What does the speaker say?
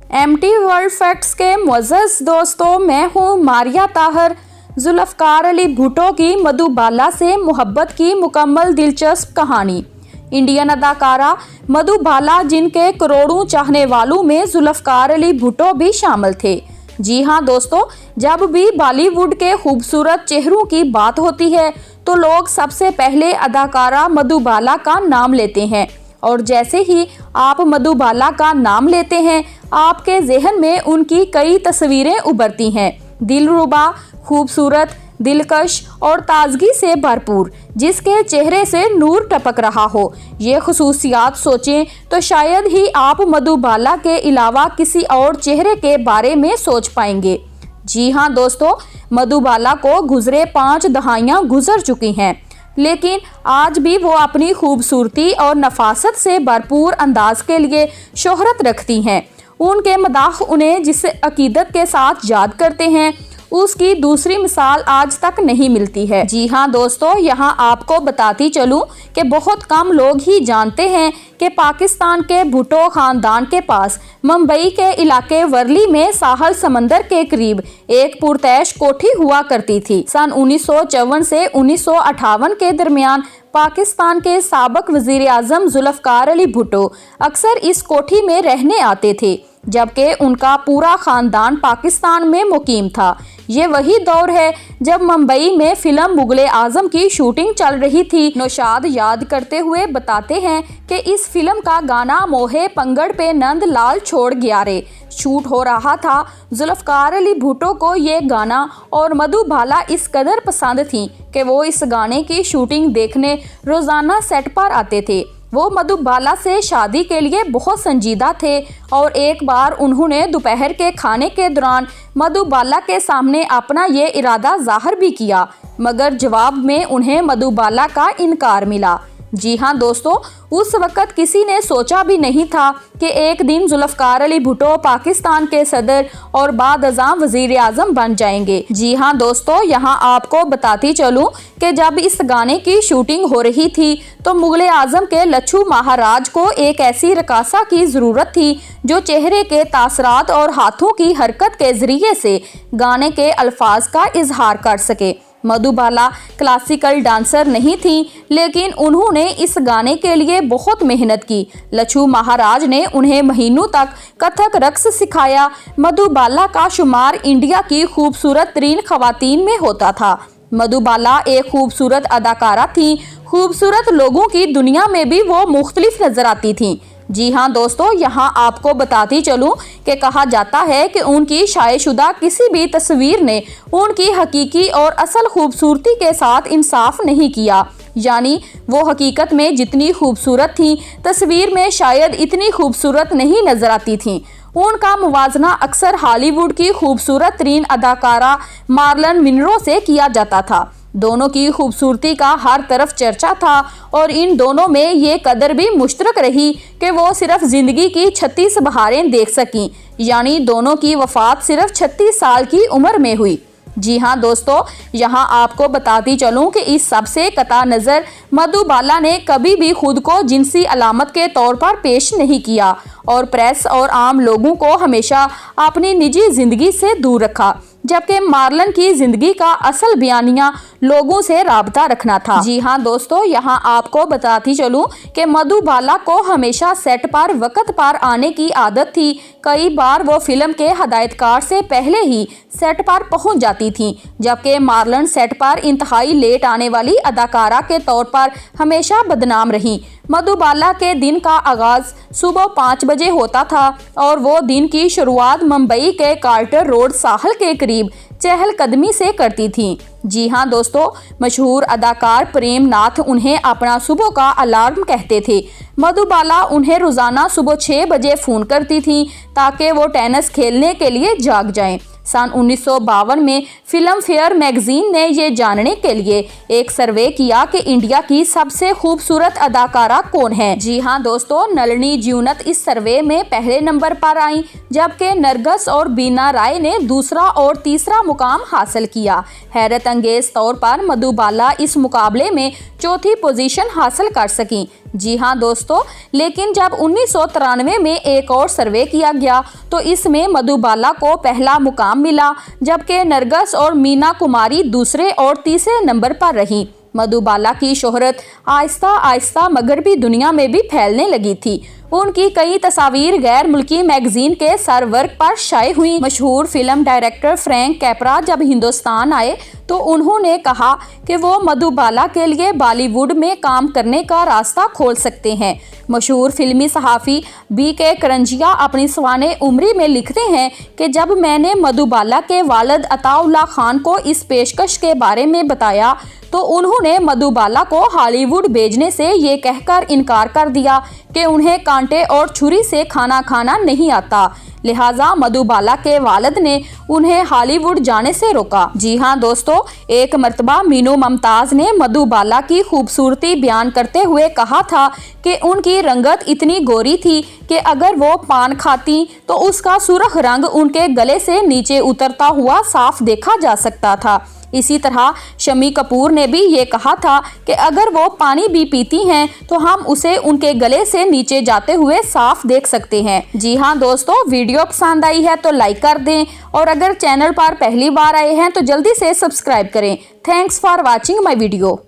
MT world facts के मुअज़्ज़ज़ दोस्तों, मैं हूँ मारिया ताहर। जुल्फ़कार अली भुट्टो की मधुबाला से मोहब्बत की मुकम्मल दिलचस्प कहानी। इंडियन अदाकारा मधुबाला, जिनके करोड़ों चाहने वालों में जुल्फ़कार अली भुट्टो भी शामिल थे। जी हाँ दोस्तों, जब भी बॉलीवुड के खूबसूरत चेहरों की बात होती है तो लोग सबसे पहले अदाकारा मधुबाला का नाम लेते हैं, और जैसे ही आप मधुबाला का नाम लेते हैं आपके जहन में उनकी कई तस्वीरें उभरती हैं। दिलरुबा, खूबसूरत, दिलकश और ताजगी से भरपूर, जिसके चेहरे से नूर टपक रहा हो। ये खुसूसियात सोचें तो शायद ही आप मधुबाला के अलावा किसी और चेहरे के बारे में सोच पाएंगे। जी हाँ दोस्तों, मधुबाला को गुजरे 5 दहाइयाँ गुजर चुकी हैं, लेकिन आज भी वो अपनी खूबसूरती और नफासत से भरपूर अंदाज के लिए शोहरत रखती हैं। उनके मदाह उन्हें जिस अकीदत के साथ याद करते हैं उसकी दूसरी मिसाल आज तक नहीं मिलती है। जी हाँ दोस्तों, यहाँ आपको बताती चलूँ कि बहुत कम लोग ही जानते हैं कि पाकिस्तान के भुट्टो खानदान के पास मुंबई के इलाके वर्ली में साहल समंदर के करीब एक पुरतैश कोठी हुआ करती थी। सन 1954 से 1958 के दरमियान पाकिस्तान के साबिक वजीर आजम जुल्फ़कार अली भुट्टो अक्सर इस कोठी में रहने आते थे, जबकि उनका पूरा खानदान पाकिस्तान में मुकीम था। ये वही दौर है जब मुंबई में फिल्म मुगले आजम की शूटिंग चल रही थी। नौशाद याद करते हुए बताते हैं कि इस फिल्म का गाना मोहे पंगड़ पे नंद लाल छोड़ गया रे शूट हो रहा था। जुल्फ़कार अली भुट्टो को ये गाना और मधुबाला इस कदर पसंद थी कि वो इस गाने की शूटिंग देखने रोजाना सेट पर आते थे। वो मधुबाला से शादी के लिए बहुत संजीदा थे और एक बार उन्होंने दोपहर के खाने के दौरान मधुबाला के सामने अपना ये इरादा जाहिर भी किया, मगर जवाब में उन्हें मधुबाला का इनकार मिला। जी हाँ दोस्तों, उस वक़्त किसी ने सोचा भी नहीं था कि एक दिन जुल्फ़कार अली भुट्टो पाकिस्तान के सदर और बाद-अज़ां वज़ीर आज़म बन जाएंगे। जी हाँ दोस्तों, यहाँ आपको बताती चलूँ कि जब इस गाने की शूटिंग हो रही थी तो मुगले आज़म के लच्छू महाराज को एक ऐसी रकासा की ज़रूरत थी जो चेहरे के तासरात और हाथों की हरकत के ज़रिए से गाने के अल्फाज का इजहार कर सके। मधुबाला क्लासिकल डांसर नहीं थी, लेकिन उन्होंने इस गाने के लिए बहुत मेहनत की। लच्छू महाराज ने उन्हें महीनों तक कथक रक्स सिखाया। मधुबाला का शुमार इंडिया की खूबसूरत तरीन खवातीन में होता था। मधुबाला एक खूबसूरत अदाकारा थी। खूबसूरत लोगों की दुनिया में भी वो मुख्तलिफ नजर आती थी। जी हाँ दोस्तों, यहाँ आपको बताती चलूँ कि कहा जाता है कि उनकी शायशुदा किसी भी तस्वीर ने उनकी हकीकी और असल खूबसूरती के साथ इंसाफ नहीं किया। यानी वो हकीकत में जितनी खूबसूरत थी तस्वीर में शायद इतनी खूबसूरत नहीं नजर आती थी। उनका मुवाजना अक्सर हॉलीवुड की खूबसूरत तरीन अदाकारा मार्लन मिनरो से किया जाता था। दोनों की खूबसूरती का हर तरफ चर्चा था और इन दोनों में ये कदर भी मुश्तरक रही कि वो सिर्फ जिंदगी की 36 बहारें देख सकीं। यानी दोनों की वफात सिर्फ 36 साल की उम्र में हुई। जी हाँ दोस्तों, यहाँ आपको बताती चलूँ कि इस सबसे कता नज़र मधुबाला ने कभी भी खुद को जिनसी अलामत के तौर पर पेश नहीं किया और प्रेस और आम लोगों को हमेशा अपनी निजी जिंदगी से दूर रखा, जबकि मार्लन की जिंदगी का असल बयानिया लोगों से राबता रखना था। जी हाँ दोस्तों, यहाँ आपको बताती चलूँ कि मधुबाला को हमेशा सेट पर वक्त पर आने की आदत थी। कई बार वो फिल्म के हदायतकार से पहले ही सेट पर पहुंच जाती थी, जबकि मार्लन सेट पर इंतहाई लेट आने वाली अदाकारा के तौर पर हमेशा बदनाम रही। मधुबाला के दिन का आगाज सुबह 5 बजे होता था और वो दिन की शुरुआत मुंबई के कार्टर रोड साहल के करीब चहलकदमी से करती थी। जी हाँ दोस्तों, मशहूर अदाकार प्रेम नाथ उन्हें अपना सुबह का अलार्म कहते थे। मधुबाला उन्हें रोजाना सुबह 6 बजे फ़ोन करती थी ताकि वो टेनिस खेलने के लिए जाग जाएं। सन 1952 में फिल्म फेयर मैगजीन ने ये जानने के लिए एक सर्वे किया कि इंडिया की सबसे खूबसूरत अदाकारा कौन है। जी हाँ दोस्तों, नलिनी ज्यूनत इस सर्वे में पहले नंबर पर आई, जबकि नरगस और बीना राय ने दूसरा और तीसरा मुकाम हासिल किया। हैरत अंगेज तौर पर मधुबाला इस मुकाबले में चौथी पोजीशन हासिल कर सकी, जी हाँ दोस्तों, लेकिन जब 1993 में एक और सर्वे किया गया तो इसमें मधुबाला को पहला मुकाम मिला, जबकि नरगिस और मीना कुमारी दूसरे और तीसरे नंबर पर रहीं। मधुबाला की शोहरत आहिस्ता आहिस्ता मगरबी दुनिया में भी फैलने लगी थी। उनकी कई तस्वीर गैर मुल्की मैगजीन के सरवर्क पर शाये हुई। मशहूर फिल्म डायरेक्टर फ्रैंक कैपरा जब हिंदुस्तान आए तो उन्होंने कहा कि वो मधुबाला के लिए बॉलीवुड में काम करने का रास्ता खोल सकते हैं। मशहूर फिल्मी सहाफ़ी BK करंजिया अपनी सवाने उम्री में लिखते हैं कि जब मैंने मधुबाला के वालिद अताउल्लाह खान को इस पेशकश के बारे में बताया तो उन्होंने मधुबाला को हॉलीवुड भेजने से ये कहकर इनकार कर दिया कि उन्हें कांटे और छुरी से खाना खाना नहीं आता, लिहाजा मधुबाला के वालिद ने उन्हें हॉलीवुड जाने से रोका। जी हाँ दोस्तों, एक मर्तबा मीनू मुमताज़ ने मधुबाला की खूबसूरती बयान करते हुए कहा था कि उनकी रंगत इतनी गोरी थी कि अगर वो पान खाती तो उसका सुर्ख रंग उनके गले से नीचे उतरता हुआ साफ देखा जा सकता था। इसी तरह शम्मी कपूर ने भी ये कहा था कि अगर वो पानी भी पीती हैं तो हम उसे उनके गले से नीचे जाते हुए साफ देख सकते हैं। जी हाँ दोस्तों, वीडियो पसंद आई है तो लाइक कर दें और अगर चैनल पर पहली बार आए हैं तो जल्दी से सब्सक्राइब करें। Thanks for watching my video.